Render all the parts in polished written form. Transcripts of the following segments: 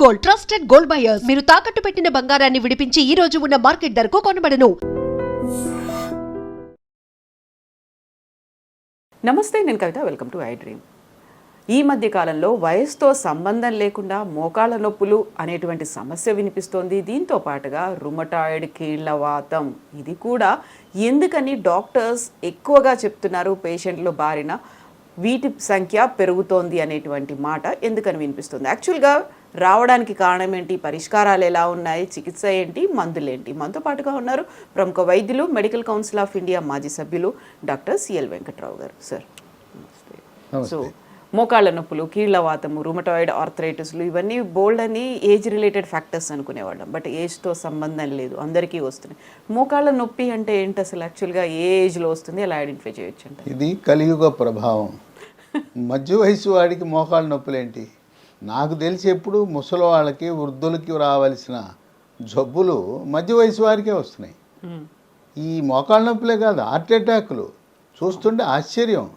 Gold, trusted gold buyers. మీరు తాకట్టు పెట్టిన బంగారాన్ని విడిపించి ఈ రోజు ఉన్న మార్కెట్ ధరకు కొనబడను. నమస్తే, నేను Kavitha. Welcome to I dream. ఈ మధ్య కాలంలో వయసుతో సంబంధం లేకుండా మోకాళ్ళ నొప్పులు అనేటువంటి సమస్య వినిపిస్తోంది. దీంతో పాటుగా రుమటాయిడ్, కీళ్లవాతం, ఇది కూడా ఎందుకని డాక్టర్స్ ఎక్కువగా చెప్తున్నారు పేషెంట్లు బారిన వీటి సంఖ్య పెరుగుతోంది అనేటువంటి మాట ఎందుకని వినిపిస్తుంది? యాక్చువల్గా రావడానికి కారణం ఏంటి, పరిష్కారాలు ఎలా ఉన్నాయి, చికిత్స ఏంటి, మందులేంటి? మనతో పాటుగా ఉన్నారు ప్రముఖ వైద్యులు, మెడికల్ కౌన్సిల్ ఆఫ్ ఇండియా మాజీ సభ్యులు డాక్టర్ సిఎల్ వెంకట్రావు గారు. సార్ నమస్తే. సో మోకాళ్ళ నొప్పులు, కీళ్లవాతము, రుమటాయిడ్ ఆర్థరైటిస్లు, ఇవన్నీ బోల్డ్ అని ఏజ్ రిలేటెడ్ ఫ్యాక్టర్స్ అనుకునేవాళ్ళం. బట్ ఏజ్తో సంబంధం లేదు, అందరికీ వస్తున్నాయి. మోకాళ్ళ నొప్పి అంటే ఏంటి అసలు? యాక్చువల్గా ఏ ఏజ్లో వస్తుంది, ఎలా ఐడెంటిఫై చేయొచ్చు అంటే? ఇది కలియుగ ప్రభావం. మధ్య వయసు వాడికి మోకాళ్ళ నొప్పులు ఏంటి? నాకు తెలిసి ఎప్పుడు ముసలి వాళ్ళకి, వృద్ధులకి రావాల్సిన జబ్బులు మధ్య వయసు వారికే వస్తున్నాయి. ఈ మోకాళ్ళ నొప్పులే కాదు, హార్ట్ అటాక్లు చూస్తుంటే ఆశ్చర్యం.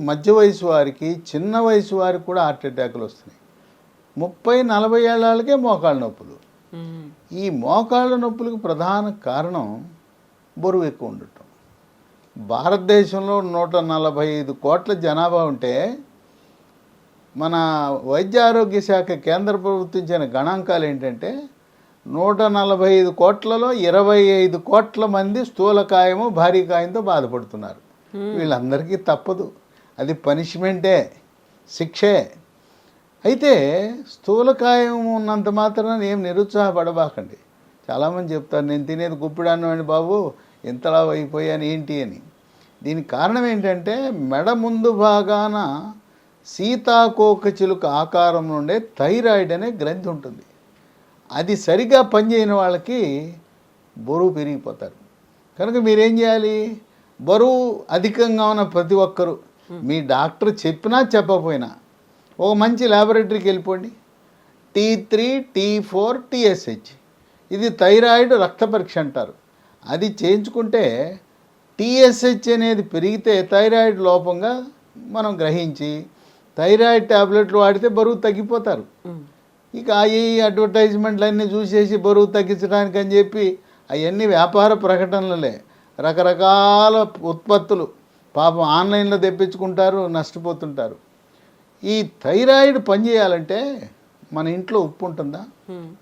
మధ్య వయసు వారికి, చిన్న వయసు వారికి కూడా హార్ట్ అటాక్లు వస్తున్నాయి. 30-40 ఏళ్ళ వాళ్ళకే మోకాళ్ళ నొప్పులు. ఈ మోకాళ్ళ నొప్పులకు ప్రధాన కారణం బరువు ఎక్కువ ఉండటం. భారతదేశంలో 145 కోట్ల జనాభా ఉంటే మన వైద్య ఆరోగ్య శాఖ కేంద్ర ప్రభుత్వం ఇచ్చిన గణాంకాలు ఏంటంటే 145 కోట్లలో 25 కోట్ల మంది స్థూలకాయము, భారీ కాయంతో బాధపడుతున్నారు. వీళ్ళందరికీ తప్పదు, అది పనిష్మెంటే, శిక్షే. అయితే స్థూలకాయం ఉన్నంత మాత్రాన ఏం నిరుత్సాహపడబాకండి. చాలామంది చెప్తారు, నేను తినేది గుప్పిడాన్నం అండి బాబు, ఇంతలా అయిపోయాను ఏంటి అని. దీనికి కారణం ఏంటంటే మెడ ముందు భాగాన సీతాకోకచిలుక ఆకారం నుండే థైరాయిడ్ అనే గ్రంథి ఉంటుంది. అది సరిగా పనిచేయని వాళ్ళకి బరువు పెరిగిపోతారు. కనుక మీరేం చేయాలి? బరువు అధికంగా ఉన్న ప్రతి ఒక్కరూ, మీ డాక్టర్ చెప్పినా చెప్పకపోయినా, ఒక మంచి ల్యాబొరేటరీకి వెళ్ళిపోండి. T3, T4, TSH, ఇది థైరాయిడ్ రక్త పరీక్ష అంటారు. అది చేయించుకుంటే TSH అనేది పెరిగితే థైరాయిడ్ లోపంగా మనం గ్రహించి థైరాయిడ్ ట్యాబ్లెట్లు వాడితే బరువు తగ్గిపోతారు. ఇక ఈ అడ్వర్టైజ్మెంట్లు అన్నీ చూసేసి బరువు తగ్గించడానికి అని చెప్పి అవన్నీ వ్యాపార ప్రకటనలే, రకరకాల ఉత్పత్తులు పాపం ఆన్లైన్లో తెప్పించుకుంటారు, నష్టపోతుంటారు. ఈ థైరాయిడ్ పనిచేయాలంటే మన ఇంట్లో ఉప్పు ఉంటుందా,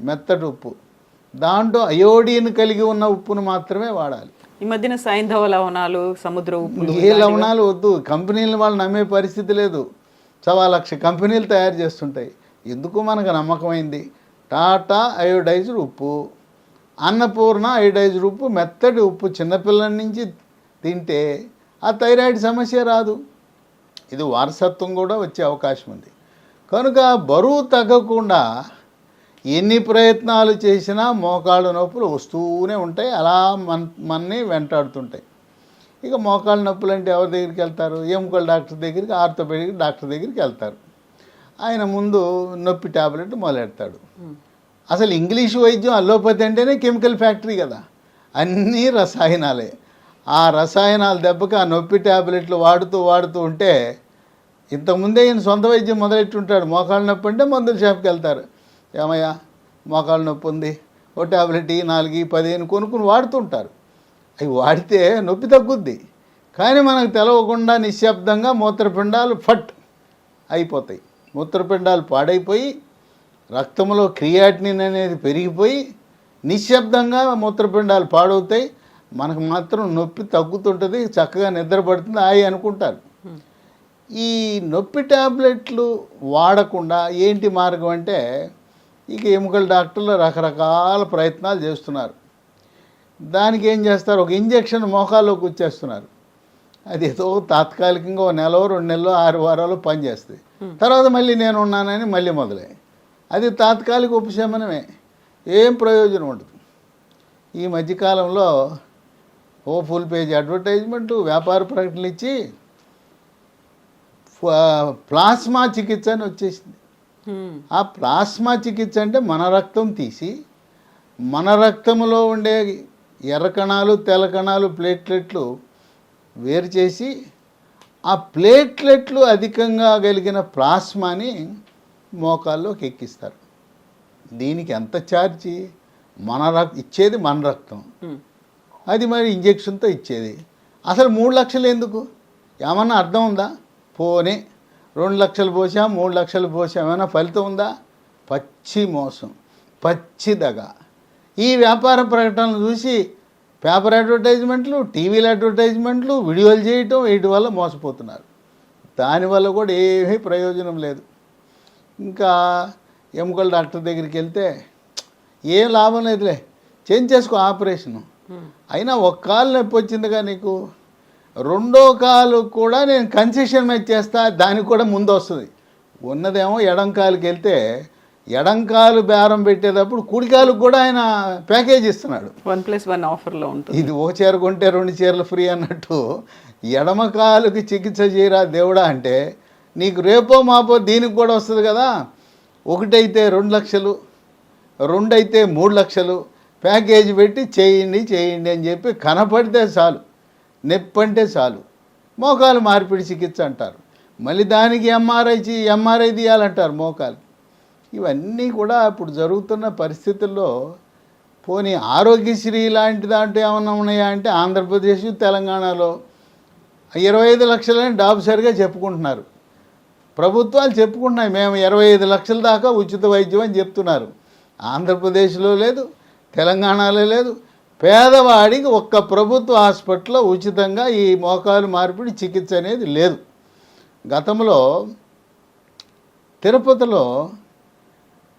మెత్తటి ఉప్పు, దాంట్లో అయోడిన్ కలిగి ఉన్న ఉప్పును మాత్రమే వాడాలి. ఈ మధ్యన సైంధవ లవణాలు, సముద్ర ఉప్పు, ఏ లవణాలు వద్దు. కంపెనీలు వాళ్ళు నమ్మే పరిస్థితి లేదు. 1,00,000 కంపెనీలు తయారు చేస్తుంటాయి. ఎందుకు మనకు నమ్మకమైంది టాటా అయోడైజ్డ్ ఉప్పు, అన్నపూర్ణ అయోడైజ్డ్ ఉప్పు, మెత్తటి ఉప్పు. చిన్నపిల్లల నుంచి తింటే ఆ థైరాయిడ్ సమస్య రాదు. ఇది వారసత్వం కూడా వచ్చే అవకాశం ఉంది. కనుక బరువు తగ్గకుండా ఎన్ని ప్రయత్నాలు చేసినా మోకాళ్ళ నొప్పులు వస్తూనే ఉంటాయి, అలా మనని వెంటాడుతుంటాయి. ఇక మోకాళ్ళ నొప్పులు అంటే ఎవరి దగ్గరికి వెళ్తారు? ఎముకల డాక్టర్ దగ్గరికి, ఆర్థోపెడిక్ డాక్టర్ దగ్గరికి వెళ్తారు. ఆయన ముందు నొప్పి ట్యాబ్లెట్ మొదలెడతాడు. అసలు ఇంగ్లీష్ వైద్యం, అల్లోపతి అంటేనే కెమికల్ ఫ్యాక్టరీ కదా, అన్నీ రసాయనాలే. ఆ రసాయనాల దెబ్బకి ఆ నొప్పి ట్యాబ్లెట్లు వాడుతూ ఉంటే, ఇంతకుముందే ఈయన సొంత వైద్యం మొదలెట్టుంటాడు. మోకాళ్ళ నొప్పి అంటే మందుల షాప్కి వెళ్తారు. ఏమయ్యా మోకాళ్ళ నొప్పి ఉంది, ఓ ట్యాబ్లెట్ 4, 10 కొనుక్కుని వాడుతుంటారు. అవి వాడితే నొప్పి తగ్గుద్ది. కానీ మనకు తెలవకుండా నిశ్శబ్దంగా మూత్రపిండాలు ఫట్ అయిపోతాయి. మూత్రపిండాలు పాడైపోయి రక్తంలో క్రియాటినిన్ అనేది పెరిగిపోయి నిశ్శబ్దంగా మూత్రపిండాలు పాడవుతాయి. మనకు మాత్రం నొప్పి తగ్గుతుంటుంది, చక్కగా నిద్రపడుతుంది, అనుకుంటారు. ఈ నొప్పి ట్యాబ్లెట్లు వాడకుండా ఏంటి మార్గం అంటే, ఇక ఎముకల డాక్టర్లు రకరకాల ప్రయత్నాలు చేస్తున్నారు. దానికి ఏం చేస్తారు? ఒక ఇంజెక్షన్ మోకాల్లోకి వచ్చేస్తున్నారు. అది ఏదో తాత్కాలికంగా 1 నెల, 2 నెలలు, 6 వారాలు పనిచేస్తుంది. తర్వాత మళ్ళీ నేను ఉన్నానని మళ్ళీ మొదలై, అది తాత్కాలిక ఉపశమనమే, ఏం ప్రయోజనం ఉండదు. ఈ మధ్యకాలంలో ఫుల్ పేజ్ అడ్వర్టైజ్మెంటు, వ్యాపార ప్రకటనలు ఇచ్చి ప్లాస్మా చికిత్స అని వచ్చేసింది. ఆ ప్లాస్మా చికిత్స అంటే మన రక్తం తీసి మన రక్తంలో ఉండే ఎర్ర కణాలు, తెల్ల కణాలు, ప్లేట్లెట్లు వేరు చేసి ఆ ప్లేట్లెట్లు అధికంగా కలిగిన ప్లాస్మాని మోకాల్లోకి ఎక్కిస్తారు. దీనికి ఎంత ఛార్జీ? ఇచ్చేది మన రక్తం, అది మరి ఇంజెక్షన్తో ఇచ్చేది. అసలు 3 లక్షలు ఎందుకు? ఏమన్నా అర్థం ఉందా? పోనీ 2 లక్షలు పోసాం, 3 లక్షలు పోసాం, ఏమైనా ఫలితం ఉందా? పచ్చి మోసం, పచ్చి దగ. ఈ వ్యాపార ప్రకటనలు చూసి పేపర్ అడ్వర్టైజ్మెంట్లు, టీవీల అడ్వర్టైజ్మెంట్లు, వీడియోలు చేయటం, వీటి వల్ల మోసపోతున్నారు. దానివల్ల కూడా ఏమీ ప్రయోజనం లేదు. ఇంకా ఎముకల డాక్టర్ దగ్గరికి వెళ్తే ఏం లాభం లేదులే, చేయించేసుకో ఆపరేషను. అయినా ఒక కాలు నొప్పి వచ్చిందిగా నీకు, రెండో కాలు కూడా నేను కన్సెషన్ మీద చేస్తా, దానికి కూడా ముందు వస్తుంది. ఉన్నదేమో ఎడం కాలుకి వెళ్తే ఎడం కాలు బేరం పెట్టేటప్పుడు కుడి కాలుకు కూడా ఆయన ప్యాకేజ్ ఇస్తున్నాడు. 1+1 ఆఫర్లో ఉంటుంది. ఇది ఒక చీర కొంటే 2 చీరలు ఫ్రీ అన్నట్టు ఎడమ కాలుకి చికిత్స చేయరా దేవుడా అంటే నీకు రేపో మాపో దీనికి కూడా వస్తుంది కదా. ఒకటైతే 2 లక్షలు, 2 అయితే 3 లక్షలు ప్యాకేజీ పెట్టి చేయండి అని చెప్పి కనపడితే చాలు, నొప్పి అంటే చాలు మోకాలు మార్పిడి చికిత్స అంటారు. మళ్ళీ దానికి ఎంఆర్ఐ తీయాలంటారు మోకాలు. ఇవన్నీ కూడా ఇప్పుడు జరుగుతున్న పరిస్థితుల్లో పోనీ ఆరోగ్యశ్రీ లాంటి దాంట్లో ఏమన్నా ఉన్నాయా అంటే ఆంధ్రప్రదేశ్, తెలంగాణలో 25 లక్షలని డాబుసరిగా చెప్పుకుంటున్నారు. ప్రభుత్వాలు చెప్పుకుంటున్నాయి మేము 25 లక్షల దాకా ఉచిత వైద్యం అని చెప్తున్నారు. ఆంధ్రప్రదేశ్లో లేదు, తెలంగాణలో లేదు. పేదవాడికి ఒక్క ప్రభుత్వ హాస్పిటల్లో ఉచితంగా ఈ మోకాలు మార్పిడి చికిత్స అనేది లేదు. గతంలో తిరుపతిలో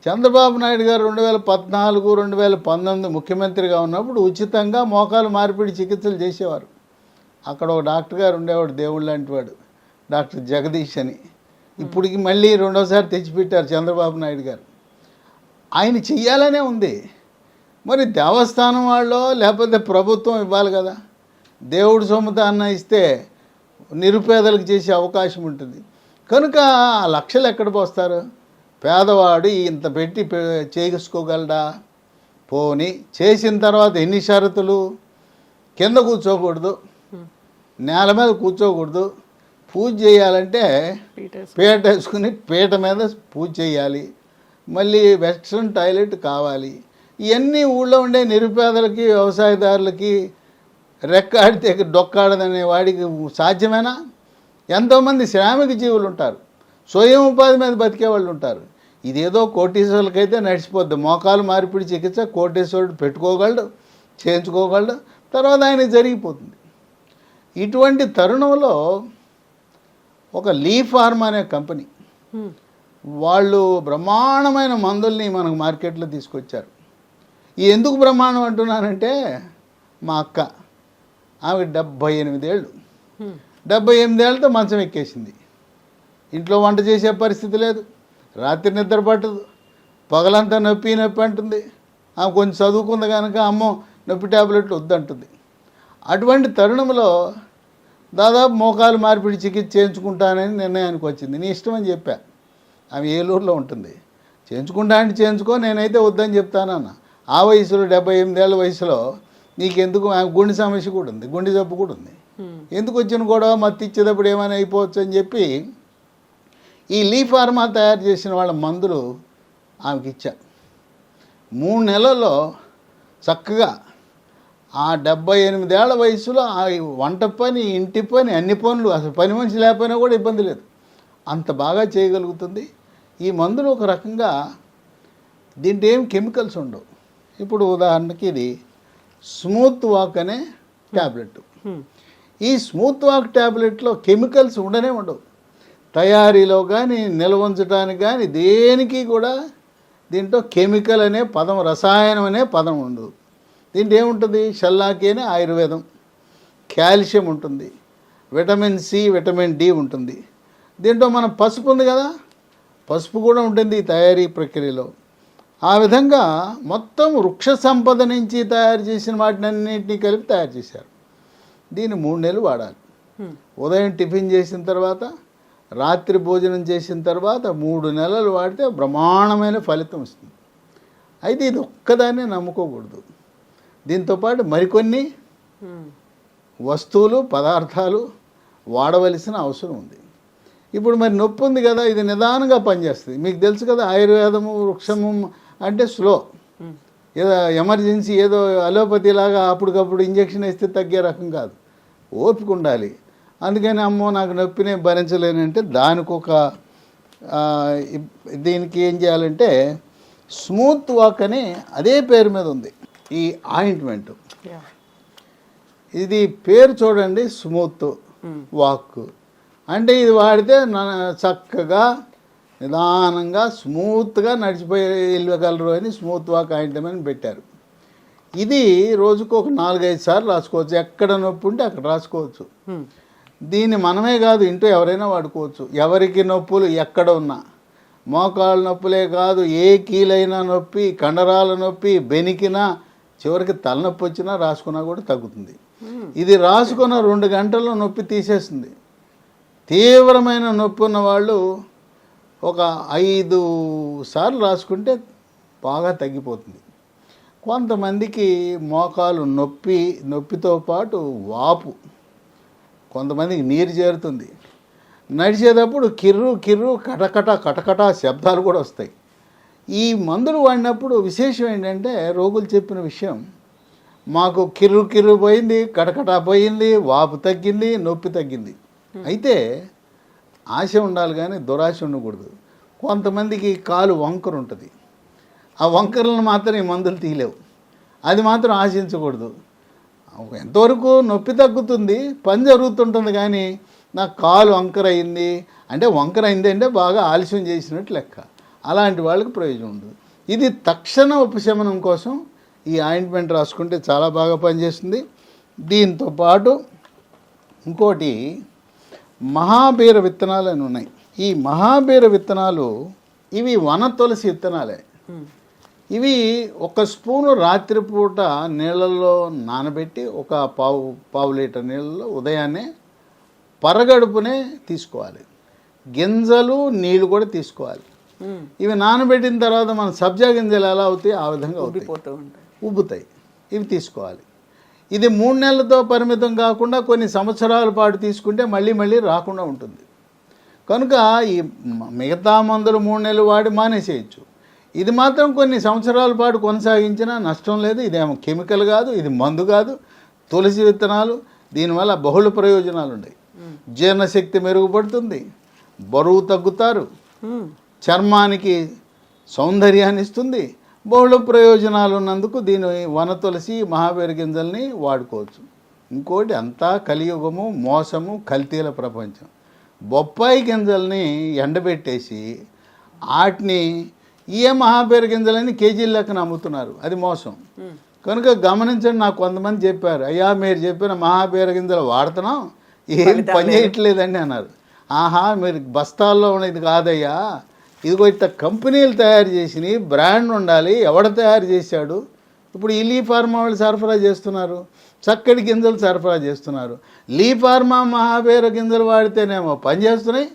చంద్రబాబు నాయుడు గారు 2014, 2019 ముఖ్యమంత్రిగా ఉన్నప్పుడు ఉచితంగా మోకాలు మార్పిడి చికిత్సలు చేసేవారు. అక్కడ ఒక డాక్టర్ గారు ఉండేవాడు, దేవుడు లాంటి వాడు, డాక్టర్ జగదీష్ అని. ఇప్పటికి మళ్ళీ రెండోసారి తెచ్చిపెట్టారు చంద్రబాబు నాయుడు గారు. ఆయన చెయ్యాలనే ఉంది. మరి దేవస్థానం వాళ్ళు లేకపోతే ప్రభుత్వం ఇవ్వాలి కదా. దేవుడు సొమ్ముతాన్న ఇస్తే నిరుపేదలకు చేసే అవకాశం ఉంటుంది. కనుక ఆ లక్షలు ఎక్కడ పోస్తారు? పేదవాడు ఇంత పెట్టి చేసుకోగలడా? పోని చేసిన తర్వాత ఎన్ని షరతులు? కింద కూర్చోకూడదు, నేల మీద కూర్చోకూడదు, పూజ చేయాలంటే పీట వేసుకుని పీట మీద పూజ చేయాలి, మళ్ళీ వెస్ట్రన్ టాయిలెట్ కావాలి. ఇవన్నీ ఊళ్ళో ఉండే నిరుపేదలకి, వ్యవసాయదారులకి రెక్కాడితే డొక్కాడదనే వాడికి సాధ్యమేనా? ఎంతోమంది శ్రామిక జీవులు ఉంటారు, స్వయం ఉపాధి మీద బతికే వాళ్ళు ఉంటారు. ఇదేదో కోటీశ్వరులకైతే నడిచిపోద్ది. మోకాలు మార్పిడి చికిత్స కోటీశ్వరుడు పెట్టుకోగలడు, చేయించుకోగలడు, తర్వాత ఆయన జరిగిపోతుంది. ఇటువంటి తరుణంలో ఒక లీ ఫార్మ్ అనే కంపెనీ వాళ్ళు బ్రహ్మాండమైన మందుల్ని మనకు మార్కెట్లో తీసుకొచ్చారు. ఎందుకు బ్రహ్మాండం అంటున్నానంటే మా అక్క, ఆమె 78 ఏళ్ళు, 78 ఏళ్ళతో మంచం ఎక్కేసింది. ఇంట్లో వంట చేసే పరిస్థితి లేదు, రాత్రి నిద్ర పట్టదు, పగలంతా నొప్పి అంటుంది. ఆమె కొంచెం చదువుకుంది కనుక అమ్మో నొప్పి ట్యాబ్లెట్లు వద్దంటుంది. అటువంటి తరుణంలో దాదాపు మోకాలు మార్పిడి చికిత్స చేయించుకుంటానని నిర్ణయానికి వచ్చింది. నీ ఇష్టం అని చెప్పా. ఆమె ఏలూరులో ఉంటుంది. చేయించుకుంటా అంటే చేయించుకో, నేనైతే వద్దని చెప్తానన్న. ఆ వయసులో 78 ఏళ్ళ వయసులో నీకెందుకు? ఆమె గుండె సమస్య కూడా ఉంది, గుండె జబ్బు కూడా ఉంది. ఎందుకు వచ్చిన గొడవ, మత్తి ఇచ్చేటప్పుడు ఏమైనా అయిపోవచ్చు అని చెప్పి ఈ లీ ఫార్మా తయారు చేసిన వాళ్ళ మందులు ఆమెకి ఇచ్చా. 3 నెలల్లో చక్కగా ఆ 78 ఏళ్ల వయసులో ఆ వంట పని, ఇంటి పని, అన్ని పనులు, అసలు పని మనిషి లేకపోయినా కూడా ఇబ్బంది లేదు, అంత బాగా చేయగలుగుతుంది. ఈ మందులు ఒక రకంగా దీంట్లో ఏం కెమికల్స్ ఉండవు. ఇప్పుడు ఉదాహరణకి ఇది స్మూత్ వాక్ అనే ట్యాబ్లెట్. ఈ స్మూత్ వాక్ ట్యాబ్లెట్లో కెమికల్స్ ఉండనే ఉండవు. తయారీలో కానీ నిల్వ ఉంచడానికి కానీ దేనికి కూడా దీంట్లో కెమికల్ అనే పదం, రసాయనం అనే పదం ఉండదు. దీంట్లో ఏముంటుంది? షల్లాకి అనే ఆయుర్వేదం, కాల్షియం ఉంటుంది, విటమిన్ సి, విటమిన్ డి ఉంటుంది. దీంట్లో మనం పసుపు ఉంది కదా, పసుపు కూడా ఉంటుంది ఈ తయారీ ప్రక్రియలో. ఆ విధంగా మొత్తం వృక్ష సంపద నుంచి తయారు చేసిన వాటిని అన్నింటినీ కలిపి తయారు చేశారు. దీన్ని 3 నెలలు వాడాలి. ఉదయం టిఫిన్ చేసిన తర్వాత, రాత్రి భోజనం చేసిన తర్వాత 3 నెలలు వాడితే బ్రహ్మాండమైన ఫలితం వస్తుంది. అయితే ఇది ఒక్కదాన్నే నమ్ముకోకూడదు. దీంతోపాటు మరికొన్ని వస్తువులు, పదార్థాలు వాడవలసిన అవసరం ఉంది. ఇప్పుడు మరి నొప్పి ఉంది కదా, ఇది నిదానంగా పనిచేస్తుంది. మీకు తెలుసు కదా, ఆయుర్వేదము వృక్షము అంటే స్లో, ఏదో ఎమర్జెన్సీ ఏదో అలోపతి లాగా అప్పటికప్పుడు ఇంజక్షన్ వేస్తే తగ్గే రకం కాదు, ఓపిక ఉండాలి. అందుకని అమ్మో నాకు నొప్పినే భరించలేనంటే దానికి ఒక దీనికి ఏం చేయాలంటే స్మూత్ వాక్ అని అదే పేరు మీద ఉంది ఈ ఆయింట్మెంట్. ఇది పేరు చూడండి, స్మూత్ వాక్ అంటే ఇది వాడితే చక్కగా నిదానంగా స్మూత్గా నడిచిపోయి వెళ్ళగలరు అని స్మూత్ వాక్ ఆయింట్మెంట్ పెట్టారు. ఇది రోజుకు ఒక 4-5 సార్లు రాసుకోవచ్చు. ఎక్కడ నొప్పి ఉంటే అక్కడ రాసుకోవచ్చు. దీన్ని మనమే కాదు, ఇంట్లో ఎవరైనా వాడుకోవచ్చు. ఎవరికి నొప్పులు ఎక్కడ ఉన్నా, మోకాళ్ళ నొప్పులే కాదు, ఏ కీలైనా నొప్పి, కండరాల నొప్పి, బెనికినా, చివరికి తలనొప్పి వచ్చినా రాసుకున్నా కూడా తగ్గుతుంది. ఇది రాసుకున్న 2 గంటల్లో నొప్పి తీసేస్తుంది. తీవ్రమైన నొప్పి ఉన్న వాళ్ళు ఒక 5 సార్లు రాసుకుంటే బాగా తగ్గిపోతుంది. కొంతమందికి మోకాలు నొప్పితో పాటు వాపు, కొంతమందికి నీరు చేరుతుంది. నడిచేటప్పుడు కిర్రు కటకట శబ్దాలు కూడా వస్తాయి. ఈ మందులు వాడినప్పుడు విశేషం ఏంటంటే రోగులు చెప్పిన విషయం, మాకు కిర్రు పోయింది, కటకట పోయింది, వాపు తగ్గింది, నొప్పి తగ్గింది. అయితే ఆశ ఉండాలి కానీ దురాశ ఉండకూడదు. కొంతమందికి కాలు వంకర ఉంటుంది, ఆ వంకరలను మాత్రం ఈ మందులు తీయలేవు, అది మాత్రం ఆశించకూడదు. ఎంతవరకు నొప్పి తగ్గుతుంది, పని జరుగుతుంటుంది, కానీ నాకు కాలు వంకర అయింది అంటే బాగా ఆలస్యం చేసినట్టు లెక్క. అలాంటి వాళ్ళకి ప్రయోజనం ఉండదు. ఇది తక్షణ ఉపశమనం కోసం ఈ ఆయింట్మెంట్ రాసుకుంటే చాలా బాగా పనిచేస్తుంది. దీంతో పాటు ఇంకోటి మహాబీర విత్తనాలు అని ఉన్నాయి. ఈ మహాబీర విత్తనాలు ఇవి వన తులసి విత్తనాలే. ఇవి 1 స్పూను రాత్రిపూట నీళ్ళల్లో నానబెట్టి ఒక పావు లీటర్ నీళ్ళలో ఉదయాన్నే పరగడుపునే తీసుకోవాలి. గింజలు నీళ్ళు కూడా తీసుకోవాలి. ఇవి నానబెట్టిన తర్వాత మన సబ్జా గింజలు ఎలా అవుతాయి ఆ విధంగా ఉబ్బుతాయి. ఇవి తీసుకోవాలి. ఇది 3 నెలలతో పరిమితం కాకుండా కొన్ని సంవత్సరాల పాటు తీసుకుంటే మళ్ళీ రాకుండా ఉంటుంది. కనుక ఈ మిగతా మందులు 3 నెలలు వాడి మానేసేయచ్చు. ఇది మాత్రం కొన్ని సంవత్సరాల పాటు కొనసాగించినా నష్టం లేదు. ఇదేమో కెమికల్ కాదు, ఇది మందు కాదు, తులసి విత్తనాలు. దీనివల్ల బహుళ ప్రయోజనాలు ఉన్నాయి. జీర్ణశక్తి మెరుగుపడుతుంది, బరువు తగ్గుతారు, చర్మానికి సౌందర్యాన్ని ఇస్తుంది. బహుళ ప్రయోజనాలు ఉన్నందుకు దీని వన తులసి మహాబీర గింజల్ని వాడుకోవచ్చు. ఇంకోటి అంతా కలియుగము, మోసము, కల్తీల ప్రపంచం. బొప్పాయి గింజల్ని ఎండబెట్టేసి వాటిని మహాబీర గింజలని కేజీల లెక్కన అమ్ముతున్నారు. అది మోసం. కనుక గమనించండి. నాకు కొంతమంది చెప్పారు, అయ్యా మీరు చెప్పిన మహాబీర గింజలు వాడుతున్నాం, ఏం పని చేయట్లేదండి అన్నారు. ఆహా, మీరు బస్తాల్లో ఉన్నది కాదయ్యా, ఇదిగో ఇట్లా కంపెనీలు తయారు చేసినవి, బ్రాండ్ ఉండాలి, ఎవడ తయారు చేశాడు. ఇప్పుడు ఈ లీ ఫార్మా వాళ్ళు సరఫరా చేస్తున్నారు, చక్కటి గింజలు సరఫరా చేస్తున్నారు. లీ ఫార్మా మహాబీర గింజలు వాడితేనేమో పనిచేస్తున్నాయి.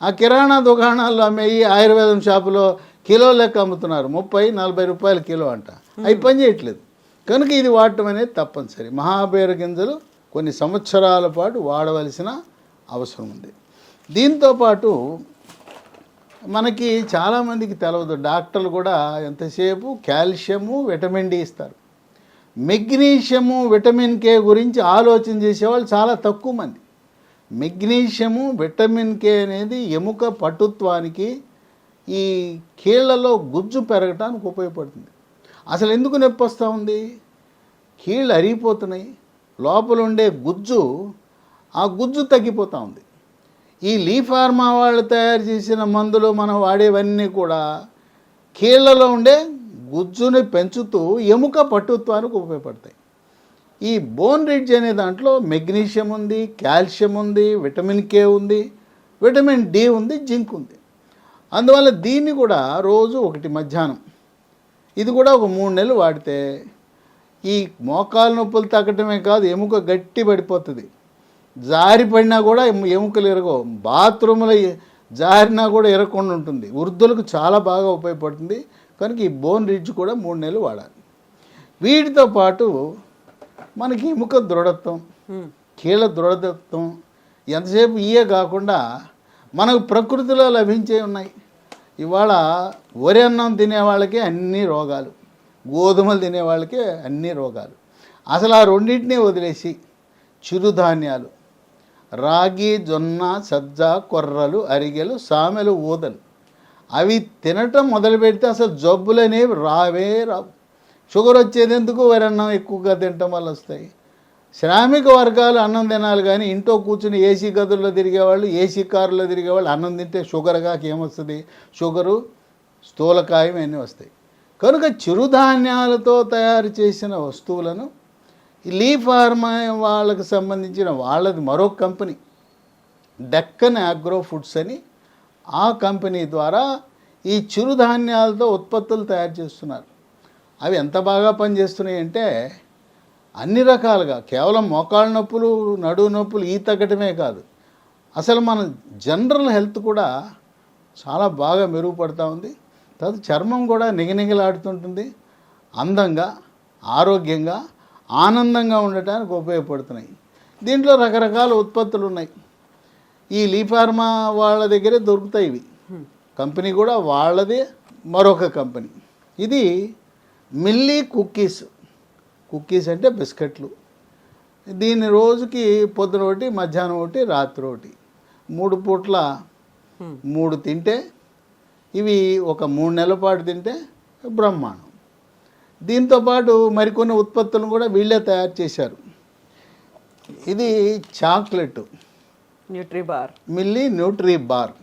ఆ కిరాణా దుకాణాల్లో అమ్మేయి ఆయుర్వేదం షాపులో కిలో లెక్క అమ్ముతున్నారు, 30-40 రూపాయలు కిలో అంట. అవి పని చేయట్లేదు. కనుక ఇది వాడటం అనేది తప్పనిసరి. మహాబీర గింజలు కొన్ని సంవత్సరాల పాటు వాడవలసిన అవసరం ఉంది. దీంతోపాటు మనకి చాలామందికి తెలవదు, డాక్టర్లు కూడా ఎంతసేపు కాల్షియము, విటమిన్ డి ఇస్తారు. మెగ్నీషియము, విటమిన్ కే గురించి ఆలోచన చేసేవాళ్ళు చాలా తక్కువ మంది. మెగ్నీషియము, విటమిన్ కే అనేది ఎముక పటుత్వానికి, ఈ కీళ్లలో గుజ్జు పెరగటానికి ఉపయోగపడుతుంది. అసలు ఎందుకు నొప్పి వస్తూ ఉంది? కీళ్ళు అరిగిపోతున్నాయి, లోపల ఉండే గుజ్జు, ఆ గుజ్జు తగ్గిపోతూ ఉంది. ఈ లీ ఫార్మా వాళ్ళు తయారు చేసిన మందులు మనం వాడేవన్నీ కూడా కీళ్లలో ఉండే గుజ్జుని పెంచుతూ ఎముక పటుత్వానికి ఉపయోగపడతాయి. ఈ బోన్ రిడ్జ్ అనే దాంట్లో మెగ్నీషియం ఉంది, కాల్షియం ఉంది, విటమిన్ కే ఉంది, విటమిన్ డి ఉంది, జింక్ ఉంది. అందువల్ల దీన్ని కూడా రోజు 1 మధ్యాహ్నం, ఇది కూడా ఒక 3 నెలలు వాడితే ఈ మోకాలు నొప్పులు తగ్గటమే కాదు, ఎముక గట్టి పడిపోతుంది. జారిపడినా కూడా ఎముకలు ఎరగవు, బాత్రూంలో జారినా కూడా ఎరగకుండా ఉంటుంది. వృద్ధులకు చాలా బాగా ఉపయోగపడుతుంది. కనుక ఈ బోన్ రిడ్జ్ కూడా 3 నెలలు వాడాలి. వీటితో పాటు మనకి ఎముక దృఢత్వం, కీళ్ళ దృఢత్వం, ఎంతసేపు కాకుండా మనకు ప్రకృతిలో లభించే ఉన్నాయి. ఇవాళ వరి అన్నం తినే వాళ్ళకి అన్ని రోగాలు, గోధుమలు తినే వాళ్ళకి అన్ని రోగాలు. అసలు ఆ రెండింటినీ వదిలేసి చిరుధాన్యాలు, రాగి, జొన్న, సజ్జ, కొర్రలు, అరిగెలు, సామెలు, ఊదలు అవి తినటం మొదలు పెడితే అసలు జబ్బులు అనేవి రావు. షుగర్ వచ్చేది ఎందుకు? వరి అన్నం ఎక్కువగా తినటం వల్ల వస్తాయి. శ్రామిక వర్గాలు అన్నం తినాలి, కానీ ఇంట్లో కూర్చుని ఏసీ గదుల్లో తిరిగేవాళ్ళు, ఏసీ కారులో తిరిగేవాళ్ళు అన్నం తింటే షుగర్గా ఏమొస్తుంది? షుగరు, స్థూలకాయం అన్నీ వస్తాయి. కనుక చిరుధాన్యాలతో తయారు చేసిన వస్తువులను లీ ఫార్మా వాళ్ళకి సంబంధించిన వాళ్ళది మరో కంపెనీ డెక్కన్ అగ్రో ఫుడ్స్ అని, ఆ కంపెనీ ద్వారా ఈ చిరుధాన్యాలతో ఉత్పత్తులు తయారు చేస్తున్నారు. అవి ఎంత బాగా పనిచేస్తున్నాయి అంటే అన్ని రకాలుగా, కేవలం మోకాళ్ళ నొప్పులు, నడువు నొప్పులు ఈ తగ్గటమే కాదు, అసలు మన జనరల్ హెల్త్ కూడా చాలా బాగా మెరుగుపడుతూ ఉంది. తర్వాత చర్మం కూడా నిగనిగలాడుతుంటుంది, అందంగా, ఆరోగ్యంగా, ఆనందంగా ఉండటానికి ఉపయోగపడుతున్నాయి. దీంట్లో రకరకాల ఉత్పత్తులు ఉన్నాయి. ఈ లీ ఫార్మా వాళ్ళ దగ్గరే దొరుకుతాయి ఇవి. కంపెనీ కూడా వాళ్ళదే, మరొక కంపెనీ. ఇది మిల్లీ కుక్కీస్. కుక్కీస్ అంటే బిస్కెట్లు. దీన్ని రోజుకి పొద్దున ఒకటి, మధ్యాహ్నం ఒకటి, రాత్రి ఒకటి, 3 పూట్ల 3 తింటే, ఇవి ఒక 3 నెలల పాటు తింటే బ్రహ్మాండం. దీంతోపాటు మరికొన్ని ఉత్పత్తులను కూడా వీళ్ళే తయారు చేశారు. ఇది చాక్లెట్, న్యూట్రీబార్, మిల్లీ న్యూట్రీబార్.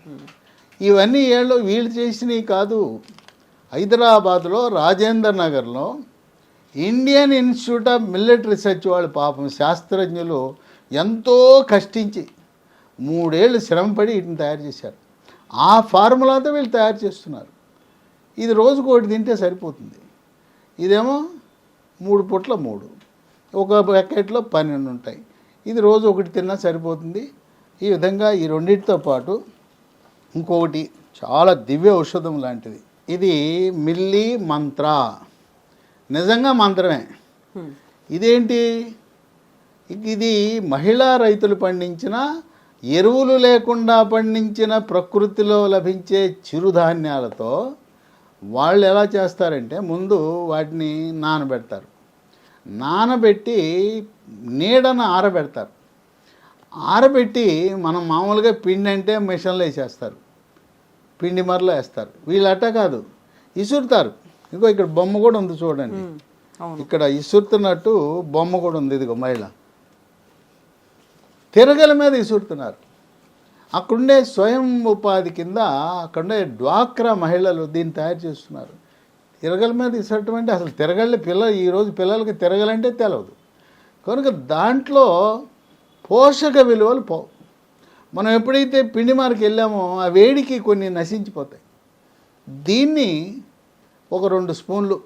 ఇవన్నీ వీళ్ళు చేసినవి కాదు. హైదరాబాద్లో రాజేంద్ర నగర్లో Indian institute of millet research వాళ్ళు పాపం శాస్త్రజ్ఞులు ఎంతో కష్టించి 3 ఏళ్ళు శ్రమపడి వీటిని తయారు చేశారు. ఆ ఫార్ములాతో వీళ్ళు తయారు చేస్తున్నారు. ఇది రోజుకు ఒకటి తింటే సరిపోతుంది. ఇదేమో 3 పూట్ల 3, ఒక బకెట్లో 12 ఉంటాయి. ఇది రోజు ఒకటి తిన్నా సరిపోతుంది. ఈ విధంగా ఈ రెండింటితో పాటు ఇంకొకటి చాలా దివ్య ఔషధం లాంటిది. ఇది మిల్లీ మంత్ర. నిజంగా మంత్రమే. ఇదేంటి? ఇది మహిళా రైతులు పండించిన, ఎరువులు లేకుండా పండించిన ప్రకృతిలో లభించే చిరుధాన్యాలతో వాళ్ళు ఎలా చేస్తారంటే, ముందు వాటిని నానబెడతారు. నానబెట్టి నీడను ఆరబెడతారు. ఆరబెట్టి మనం మామూలుగా పిండి అంటే మిషన్లో వేసేస్తారు, పిండి మరలో వేస్తారు. వీళ్ళు అట్ట కాదు, ఇసురుతారు. ఇంకో ఇక్కడ బొమ్మ కూడా ఉంది చూడండి, ఇక్కడ ఇసురుతున్నట్టు బొమ్మ కూడా ఉంది. ఇదిగో మహిళ తిరగల మీద ఇసురుతున్నారు. అక్కడుండే స్వయం ఉపాధి కింద అక్కడుండే డ్వాక్రా మహిళలు దీన్ని తయారు చేస్తున్నారు. తిరగల మీద ఇసరటం అంటే అసలు తిరగళ్ళ ఈరోజు పిల్లలకి తిరగలంటే తెలియదు. కనుక దాంట్లో పోషక విలువలు పోవు. మనం ఎప్పుడైతే పిండి మార్కి వెళ్ళామో ఆ వేడికి కొన్ని నశించిపోతాయి. దీన్ని ఒక 2 స్పూన్లు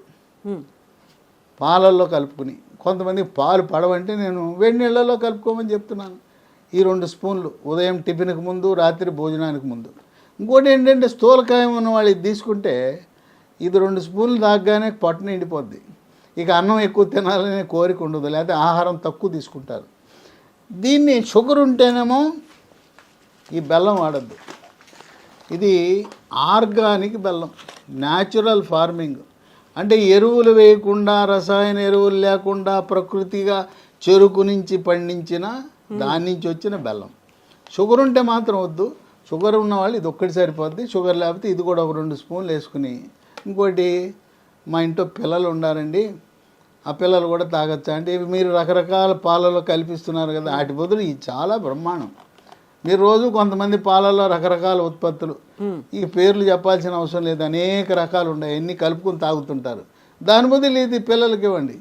పాలల్లో కలుపుకుని, కొంతమంది పాలు పడవంటే నేను వేడి నీళ్ళలో కలుపుకోమని చెప్తున్నాను. ఈ 2 స్పూన్లు ఉదయం టిఫిన్కి ముందు, రాత్రి భోజనానికి ముందు. ఇంకోటి ఏంటంటే స్థూలకాయం ఉన్న వాళ్ళు ఇది తీసుకుంటే ఇది 2 స్పూన్లు తాగగానే పొట్ట నిండిపోద్ది. ఇక అన్నం ఎక్కువ తినాలనే కోరిక ఉండదు, లేకపోతే ఆహారం తక్కువ తీసుకుంటారు. దీన్ని షుగర్ ఉంటేనేమో ఈ బెల్లం వాడద్దు. ఇది ఆర్గానిక్ బెల్లం, న్యాచురల్ ఫార్మింగ్. అంటే ఎరువులు వేయకుండా, రసాయన ఎరువులు లేకుండా ప్రకృతిగా చెరుకు నుంచి పండించిన దాని నుంచి వచ్చిన బెల్లం. షుగర్ ఉంటే మాత్రం వద్దు. షుగర్ ఉన్న వాళ్ళు ఇది ఒక్కటి సరిపోద్ది. షుగర్ లేకపోతే ఇది కూడా ఒక 2 స్పూన్లు వేసుకుని, ఇంకోటి మా ఇంట్లో పిల్లలు ఉండారండి, ఆ పిల్లలు కూడా తాగొచ్చా అంటే మీరు రకరకాల పాలలో కల్పిస్తున్నారు కదా, వాటి బదులు ఇది చాలా బ్రహ్మాండం. మీరు రోజు కొంతమంది పాలలో రకరకాల ఉత్పత్తులు, ఈ పేర్లు చెప్పాల్సిన అవసరం లేదు, అనేక రకాలు ఉన్నాయి, అన్నీ కలుపుకొని తాగుతుంటారు. దాని బదులు ఇది పిల్లలకి ఇవ్వండి.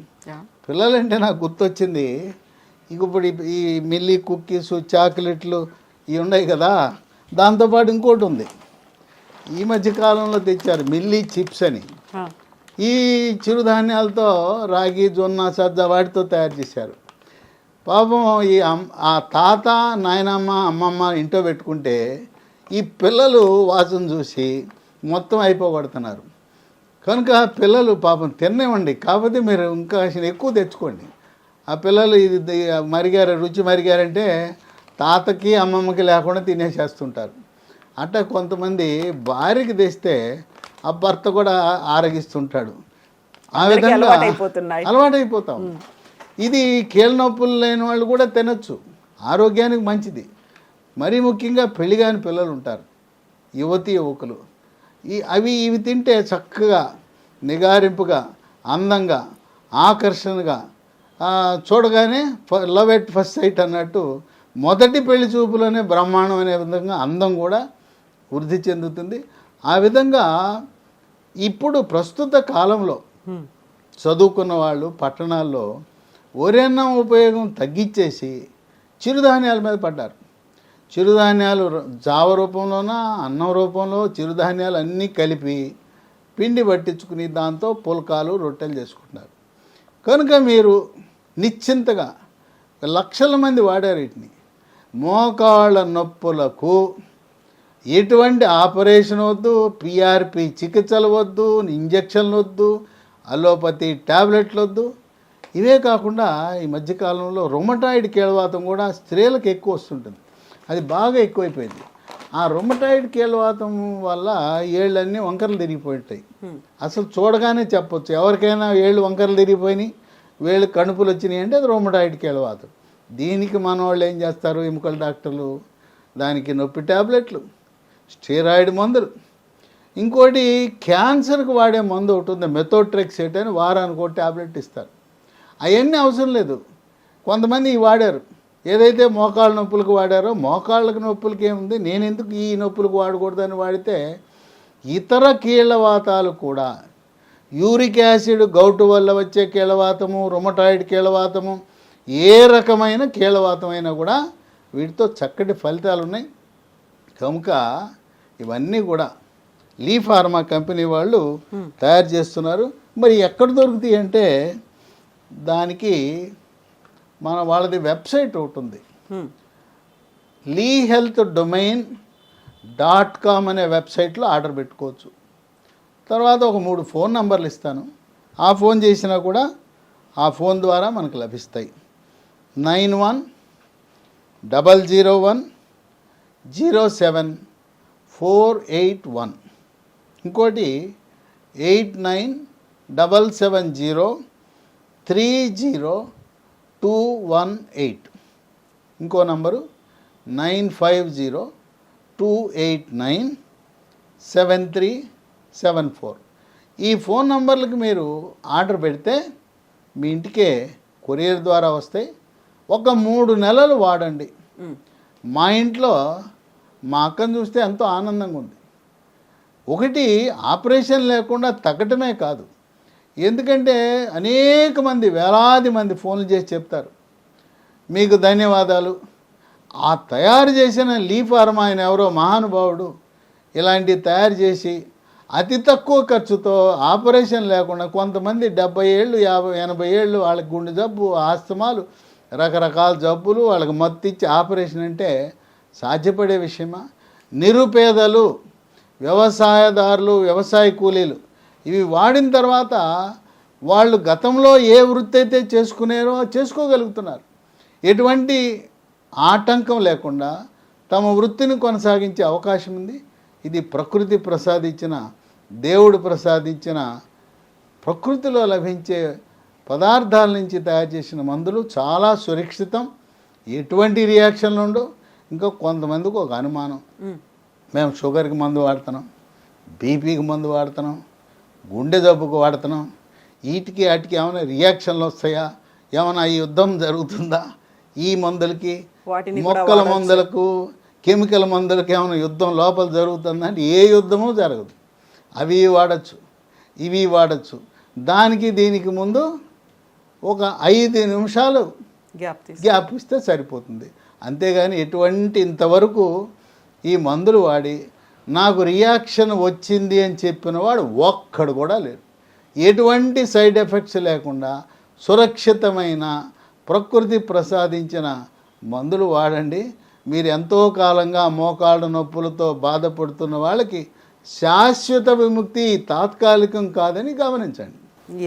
పిల్లలంటే నాకు గుర్తొచ్చింది, ఇక ఇప్పుడు ఈ మిల్లీ కుక్కీస్, చాక్లెట్లు ఇవి ఉన్నాయి కదా, దాంతోపాటు ఇంకోటి ఉంది, ఈ మధ్యకాలంలో తెచ్చారు మిల్లీ చిప్స్ అని. ఈ చిరుధాన్యాలతో రాగి, జొన్న, సజ్జ వాటితో తయారు చేశారు. పాపం ఈ ఆ తాత, నాయనమ్మ, అమ్మమ్మ ఇంట్లో పెట్టుకుంటే ఈ పిల్లలు వాసన చూసి మొత్తం అయిపోగొడుతున్నారు. కనుక పిల్లలు పాపం తినేవ్వండి, కాకపోతే మీరు ఇంకా ఎక్కువ తెచ్చుకోండి. ఆ పిల్లలు ఇది మరిగారు, రుచి మరిగారంటే తాతకి అమ్మమ్మకి లేకుండా తినేసేస్తుంటారు. అట్లా కొంతమంది భార్యకి తెస్తే ఆ భర్త కూడా ఆరగిస్తుంటాడు. ఆ అందరికీ విధంగా అలవాటైపోతున్నాయి. అలవాటైపోతాం. ఇది కీళ్ళ నొప్పులు లేని వాళ్ళు కూడా తినొచ్చు, ఆరోగ్యానికి మంచిది. మరీ ముఖ్యంగా పెళ్లి కాని పిల్లలు ఉంటారు, యువతి యువకులు, ఇవి తింటే చక్కగా నిగారింపుగా, అందంగా, ఆకర్షణగా, చూడగానే లవ్ ఎట్ ఫస్ట్ సైట్ అన్నట్టు మొదటి పెళ్లి చూపులోనే బ్రహ్మాండం అనే విధంగా అందం కూడా వృద్ధి చెందుతుంది. ఆ విధంగా ఇప్పుడు ప్రస్తుత కాలంలో చదువుకున్న వాళ్ళు పట్టణాల్లో ఒరేన్నం ఉపయోగం తగ్గించేసి చిరుధాన్యాల మీద పడ్డారు. చిరుధాన్యాలు జావ రూపంలోన, అన్నం రూపంలో చిరుధాన్యాలు అన్నీ కలిపి పిండి పట్టించుకుని దాంతో పుల్కాలు, రొట్టెలు చేసుకుంటున్నారు. కనుక మీరు నిశ్చింతగా లక్షల మంది వాడారు వీటిని. మోకాళ్ళ నొప్పులకు ఎటువంటి ఆపరేషన్ వద్దు, పిఆర్పి చికిత్సలు వద్దు, ఇంజక్షన్లు వద్దు, అలోపతి ట్యాబ్లెట్లు వద్దు. ఇవే కాకుండా ఈ మధ్యకాలంలో రొమటాయిడ్ కీళ్ళవాతం కూడా స్త్రీలకు ఎక్కువ వస్తుంటుంది. అది బాగా ఎక్కువైపోయింది. ఆ రొమటాయిడ్ కీళ్ళవాతం వల్ల ఏళ్ళన్నీ వంకరలు తిరిగిపోయింటాయి. అసలు చూడగానే చెప్పొచ్చు, ఎవరికైనా ఏళ్ళు వంకరలు తిరిగిపోయినాయి, వేళ్ళు కణుపులు వచ్చినాయి అంటే అది రొమటాయిడ్ కీళ్ళవాతం. దీనికి మన వాళ్ళు ఏం చేస్తారు, ఎముకల డాక్టర్లు, దానికి నొప్పి ట్యాబ్లెట్లు, స్టెరాయిడ్ మందులు, ఇంకోటి క్యాన్సర్కి వాడే మందు ఒకటి ఉంది, మెథోట్రెక్సేట్ అని, వారానికి ఒక ట్యాబ్లెట్ ఇస్తారు. అవన్నీ అవసరం లేదు. కొంతమంది ఇవి వాడారు, ఏదైతే మోకాళ్ళ నొప్పులకు వాడారో మోకాళ్ళకి నొప్పులకి ఏముంది, నేను ఎందుకు ఈ నొప్పులకు వాడకూడదని వాడితే ఇతర కీళ్ళవాతాలు కూడా, యూరిక్ యాసిడ్ గౌటు వల్ల వచ్చే కీళ్ళవాతము, రొమటాయిడ్ కీళ్ళవాతము, ఏ రకమైన కీళ్ళవాతం అయినా కూడా వీటితో చక్కటి ఫలితాలు ఉన్నాయి. కనుక ఇవన్నీ కూడా లీ ఫార్మా కంపెనీ వాళ్ళు తయారు చేస్తున్నారు. మరి ఎక్కడ దొరుకుతాయి అంటే దానికి వాళ్ళది వెబ్సైట్ ఒకటి ఉంది, lehealthdomain.com అనే వెబ్సైట్లో ఆర్డర్ పెట్టుకోవచ్చు. తర్వాత ఒక 3 ఫోన్ నంబర్లు ఇస్తాను, ఆ ఫోన్ చేసినా కూడా ఆ ఫోన్ ద్వారా మనకు లభిస్తాయి. 91-007-481, ఇంకోటి 89-770-30218, ఇంకో నంబరు 950-289-7374. ఈ ఫోన్ నంబర్లకు మీరు ఆర్డర్ పెడితే మీ ఇంటికే కొరియర్ ద్వారా వస్తాయి. ఒక 3 నెలలు వాడండి. మా ఇంట్లో మా అక్కను చూస్తే ఎంతో ఆనందంగా ఉంది. ఒకటి, ఆపరేషన్ లేకుండా తగ్గటమే కాదు, ఎందుకంటే అనేక మంది, వేలాది మంది ఫోన్లు చేసి చెప్తారు మీకు ధన్యవాదాలు, ఆ తయారు చేసిన లీ ఫార్మా ఆయన ఎవరో మహానుభావుడు ఇలాంటివి తయారు చేసి అతి తక్కువ ఖర్చుతో ఆపరేషన్ లేకుండా, కొంతమంది 70 ఏళ్ళు 50-80 ఏళ్ళు వాళ్ళకి గుండె జబ్బు, ఆస్తమాలు, రకరకాల జబ్బులు, వాళ్ళకి మత్తు ఇచ్చి ఆపరేషన్ అంటే సాధ్యపడే విషయమా? నిరుపేదలు, వ్యవసాయదారులు, వ్యవసాయ కూలీలు ఇవి వాడిన తర్వాత వాళ్ళు గతంలో ఏ వృత్తి అయితే చేసుకున్నారో చేసుకోగలుగుతున్నారు. ఎటువంటి ఆటంకం లేకుండా తమ వృత్తిని కొనసాగించే అవకాశం ఉంది. ఇది ప్రకృతి ప్రసాదించిన, దేవుడు ప్రసాదించిన, ప్రకృతిలో లభించే పదార్థాల నుంచి తయారు చేసిన మందులు చాలా సురక్షితం, ఎటువంటి రియాక్షన్లు ఉండవు. ఇంకా కొంతమందికి ఒక అనుమానం, మేము షుగర్కి మందు వాడుతున్నాం, బీపీకి మందు వాడుతున్నాం, గుండె జబ్బుకు వాడుతున్నాం, వీటికి వాటికి ఏమైనా రియాక్షన్లు వస్తాయా, ఏమైనా ఈ యుద్ధం జరుగుతుందా, ఈ మందులకి మొక్కల మందులకు కెమికల్ మందులకు ఏమైనా యుద్ధం లోపల జరుగుతుందా అంటే ఏ యుద్ధమూ జరగదు. అవి వాడచ్చు, ఇవి వాడచ్చు. దానికి దీనికి ముందు ఒక 5 నిమిషాలు గ్యాప్ ఇస్తే సరిపోతుంది. అంతేగాని ఇంతవరకు ఈ మందులు వాడి నాకు రియాక్షన్ వచ్చింది అని చెప్పిన వాడు ఒక్కడు కూడా లేడు. ఎటువంటి సైడ్ ఎఫెక్ట్స్ లేకుండా సురక్షితమైన, ప్రకృతి ప్రసాదించిన మందులు వాడండి. మీరు ఎంతో కాలంగా మోకాళ్ళ నొప్పులతో బాధపడుతున్న వాళ్ళకి శాశ్వత విముక్తి తాత్కాలికం కాదని గమనించండి.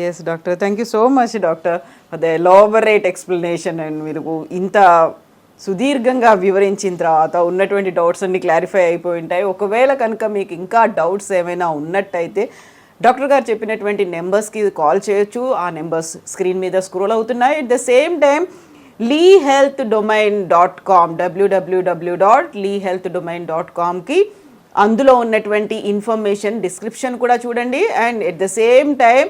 Yes doctor, thank you so much doctor for the elaborate explanation. And మీరు ఇంత సుదీర్ఘంగా వివరించిన తర్వాత ఉన్నటువంటి డౌట్స్ అన్ని క్లారిఫై అయిపోయి ఉంటాయి. ఒకవేళ కనుక మీకు ఇంకా డౌట్స్ ఏమైనా ఉన్నట్టయితే డాక్టర్ గారు చెప్పినటువంటి నెంబర్స్కి కాల్ చేయొచ్చు. ఆ నెంబర్స్ స్క్రీన్ మీద స్క్రోల్ అవుతున్నాయి. At the same time leehealthdomain.com www.leehealthdomain.comకి అందులో ఉన్నటువంటి ఇన్ఫర్మేషన్ డిస్క్రిప్షన్ కూడా చూడండి. And at the same time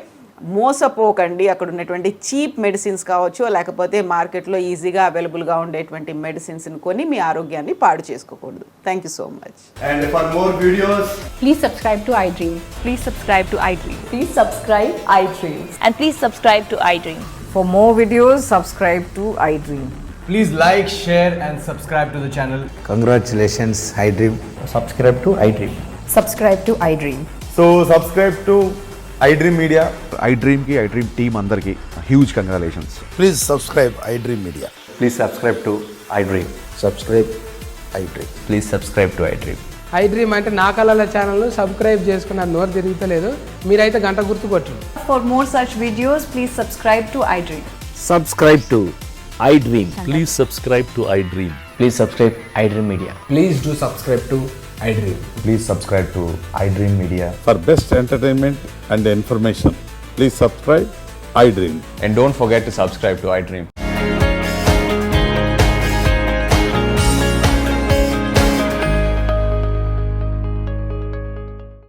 మోసపోకండి. అక్కడ ఉన్నటువంటి చీప్ మెడిసిన్స్ కావచ్చు, లేకపోతే మార్కెట్లో ఈజీగా అవైలబుల్గా ఉండేటువంటి మెడిసిన్స్ని కొని మీ ఆరోగ్యాన్ని పాడు చేసుకోకూడదు. Thank you so much. And for more videos, Please subscribe to iDream. Please subscribe to iDream. Please subscribe iDream. And please subscribe to iDream. For more videos, subscribe to iDream. please like, share and subscribe to the channel. Congratulations, iDream. subscribe to iDream. Subscribe to iDream. So subscribe to iDream Media. iDream team అందరికి huge congratulations. Please subscribe iDream Media. Please subscribe to iDream. Subscribe iDream. Please subscribe to iDream. iDream అంటే నా కళల ఛానల్ను subscribe చేసుకున్న నోరు తిరుగుతలేదు. మీరైతే గంట గుర్తు కొట్టండి. For more such videos, please subscribe to iDream. Subscribe to iDream. Please subscribe to iDream. Please subscribe iDream Media. Please do subscribe to iDream. Please subscribe to iDream Media. For best entertainment and information, please subscribe iDream. And don't forget to subscribe to iDream.